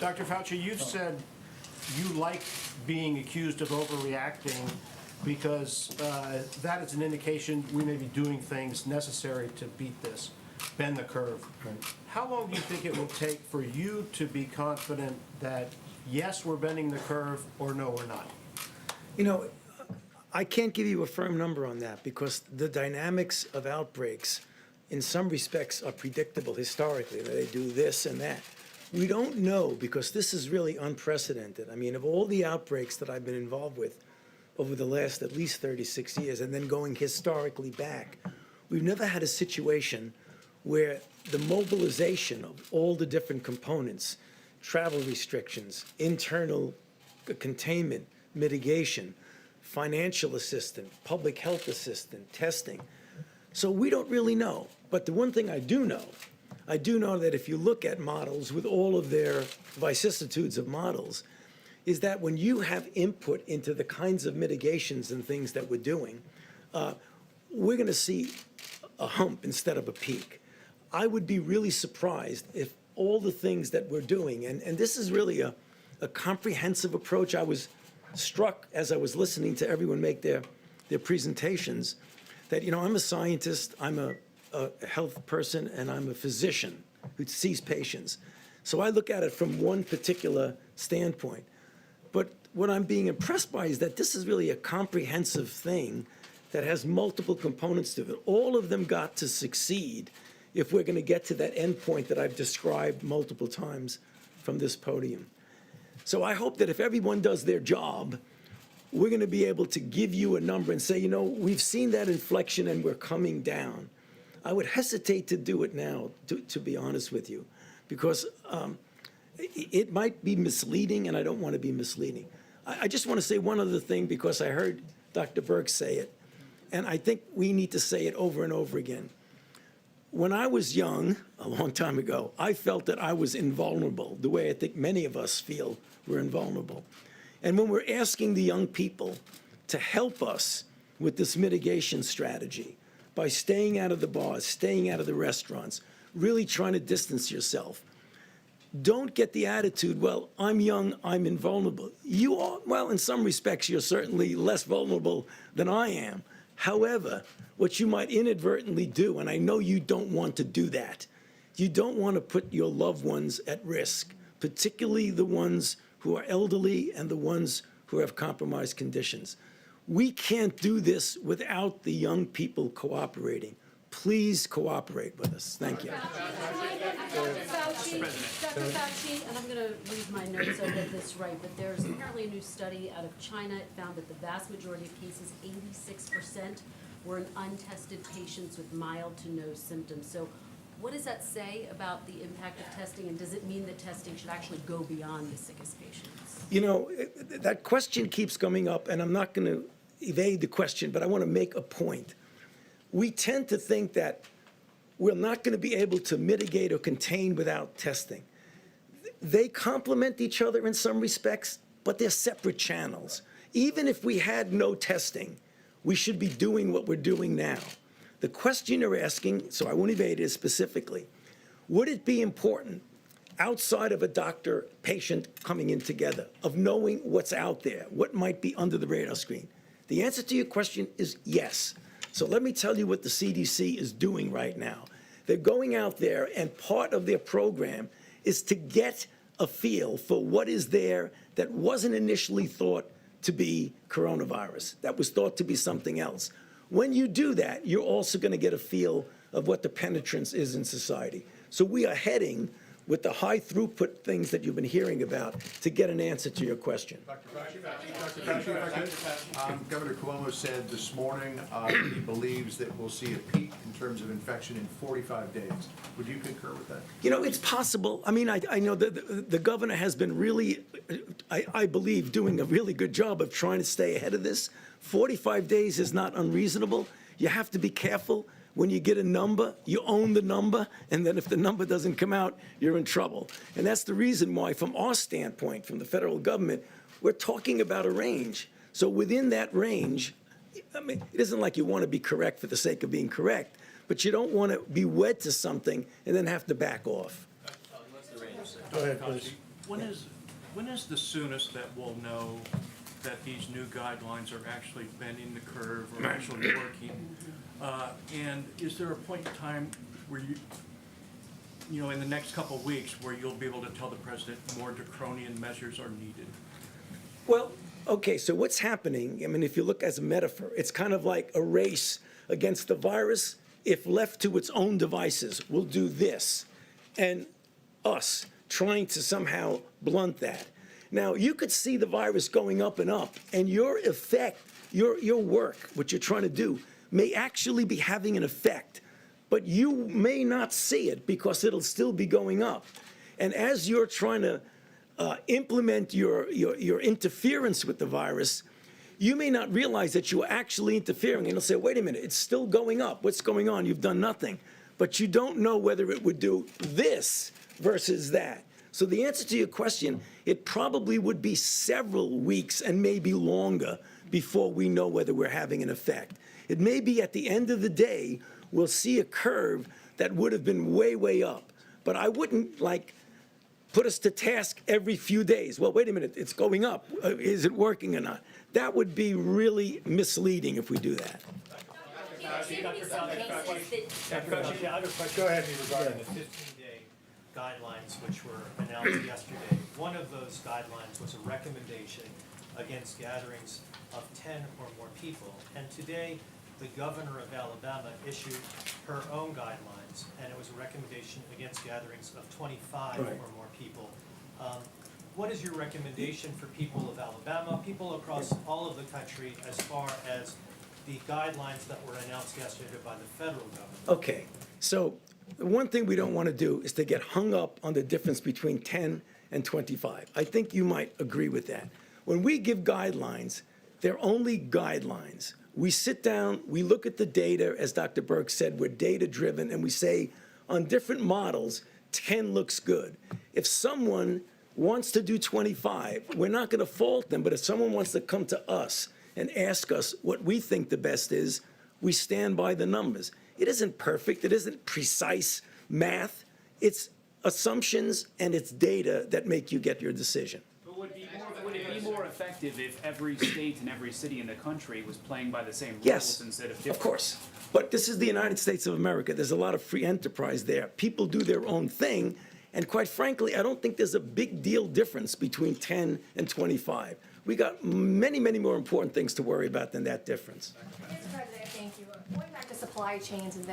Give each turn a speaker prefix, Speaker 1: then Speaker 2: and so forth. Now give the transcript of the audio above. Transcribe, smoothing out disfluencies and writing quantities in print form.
Speaker 1: Dr. Fauci, you've said you like being accused of overreacting because that is an indication we may be doing things necessary to beat this, bend the curve.
Speaker 2: Right.
Speaker 1: How long do you think it will take for you to be confident that, yes, we're bending the curve, or no, we're not?
Speaker 2: You know, I can't give you a firm number on that because the dynamics of outbreaks, in some respects, are predictable historically. They do this and that. We don't know because this is really unprecedented. I mean, of all the outbreaks that I've been involved with over the last at least 36 years, and then going historically back, we've never had a situation where the mobilization of all the different components, travel restrictions, internal containment, mitigation, financial assistance, public health assistance, testing. So we don't really know. But the one thing I do know that if you look at models with all of their vicissitudes of models, is that when you have input into the kinds of mitigations and things that we're doing, we're going to see a hump instead of a peak. I would be really surprised if all the things that we're doing, and this is really a comprehensive approach. I was struck as I was listening to everyone make their presentations that, you know, I'm a scientist, I'm a health person, and I'm a physician who sees patients. So I look at it from one particular standpoint. But what I'm being impressed by is that this is really a comprehensive thing that has multiple components to it. All of them got to succeed if we're going to get to that end point that I've described multiple times from this podium. So I hope that if everyone does their job, we're going to be able to give you a number and say, you know, we've seen that inflection and we're coming down. I would hesitate to do it now, to be honest with you, because it might be misleading, and I don't want to be misleading. I just want to say one other thing, because I heard Dr. Burke say it, and I think we need to say it over and over again. When I was young, a long time ago, I felt that I was invulnerable, the way I think many of us feel we're invulnerable. And when we're asking the young people to help us with this mitigation strategy, by staying out of the bars, staying out of the restaurants, really trying to distance yourself, don't get the attitude, well, I'm young, I'm invulnerable. You are, well, in some respects, you're certainly less vulnerable than I am. However, what you might inadvertently do, and I know you don't want to do that, you don't want to put your loved ones at risk, particularly the ones who are elderly and the ones who have compromised conditions. We can't do this without the young people cooperating. Please cooperate with us. Thank you.
Speaker 3: Dr. Fauci, and I'm going to read my notes so I get this right, but there's apparently a new study out of China. It found that the vast majority of cases, 86%, were in untested patients with mild to no symptoms. So what does that say about the impact of testing, and does it mean that testing should actually go beyond the sickest patients?
Speaker 2: You know, that question keeps coming up, and I'm not going to evade the question, but I want to make a point. We tend to think that we're not going to be able to mitigate or contain without testing. They complement each other in some respects, but they're separate channels. Even if we had no testing, we should be doing what we're doing now. The question you're asking, so I won't evade it specifically, would it be important outside of a doctor-patient coming in together, of knowing what's out there, what might be under the radar screen? The answer to your question is yes. So let me tell you what the CDC is doing right now. They're going out there, and part of their program is to get a feel for what is there that wasn't initially thought to be coronavirus, that was thought to be something else. When you do that, you're also going to get a feel of what the penetrance is in society. So we are heading with the high throughput things that you've been hearing about to get an answer to your question.
Speaker 4: Dr. Fauci, Governor Cuomo said this morning he believes that we'll see a peak in terms of infection in 45 days. Would you concur with that?
Speaker 2: You know, it's possible. I mean, I know that the governor has been really, I believe, doing a really good job of trying to stay ahead of this. 45 days is not unreasonable. You have to be careful. When you get a number, you own the number, and then if the number doesn't come out, you're in trouble. And that's the reason why, from our standpoint, from the federal government, we're talking about a range. So within that range, I mean, it isn't like you want to be correct for the sake of being correct, but you don't want to be wed to something and then have to back off.
Speaker 1: Go ahead, please.
Speaker 5: when is the soonest that we'll know that these new guidelines are actually bending the curve or actually working? And is there a point in time where you know, in the next couple of weeks, where you'll be able to tell the president more draconian measures are needed?
Speaker 2: Well, okay, so what's happening, I mean, if you look as a metaphor, it's kind of like a race against the virus. If left to its own devices, will do this, and us trying to somehow blunt that. Now, you could see the virus going up and up, and your effect, your work, what you're trying to do, may actually be having an effect, but you may not see it because it'll still be going up. And as you're trying to implement your interference with the virus, you may not realize that you're actually interfering. And you'll say, wait a minute, it's still going up. What's going on? You've done nothing. But you don't know whether it would do this versus that. So the answer to your question, it probably would be several weeks and maybe longer before we know whether we're having an effect. It may be at the end of the day, we'll see a curve that would have been way, way up. But I wouldn't put us to task every few days. Well, wait a minute, it's going up. Is it working or not? That would be really misleading if we do that.
Speaker 4: Go ahead.
Speaker 6: Regarding the 15-day guidelines which were announced yesterday, one of those guidelines was a recommendation against gatherings of 10 or more people. And today, the governor of Alabama issued her own guidelines, and it was a recommendation against gatherings of 25
Speaker 2: Right.
Speaker 6: or more people. What is your recommendation for people of Alabama, people across all of the country, as far as the guidelines that were announced yesterday by the federal government?
Speaker 2: Okay, so the one thing we don't want to do is to get hung up on the difference between 10 and 25. I think you might agree with that. When we give guidelines, they're only guidelines. We sit down, we look at the data, as Dr. Burke said, we're data-driven, and we say, on different models, 10 looks good. If someone wants to do 25, we're not going to fault them, but if someone wants to come to us and ask us what we think the best is, we stand by the numbers. It isn't perfect, it isn't precise math, it's assumptions and it's data that make you get your decision.
Speaker 7: But would it be more effective if every state and every city in the country was playing by the same rules
Speaker 2: Yes,
Speaker 7: instead of different?
Speaker 2: of course. But this is the United States of America. There's a lot of free enterprise there. People do their own thing. And quite frankly, I don't think there's a big deal difference between 10 and 25. We got many, many more important things to worry about than that difference.
Speaker 8: Mr. President, thank you. Going back to supply chains and then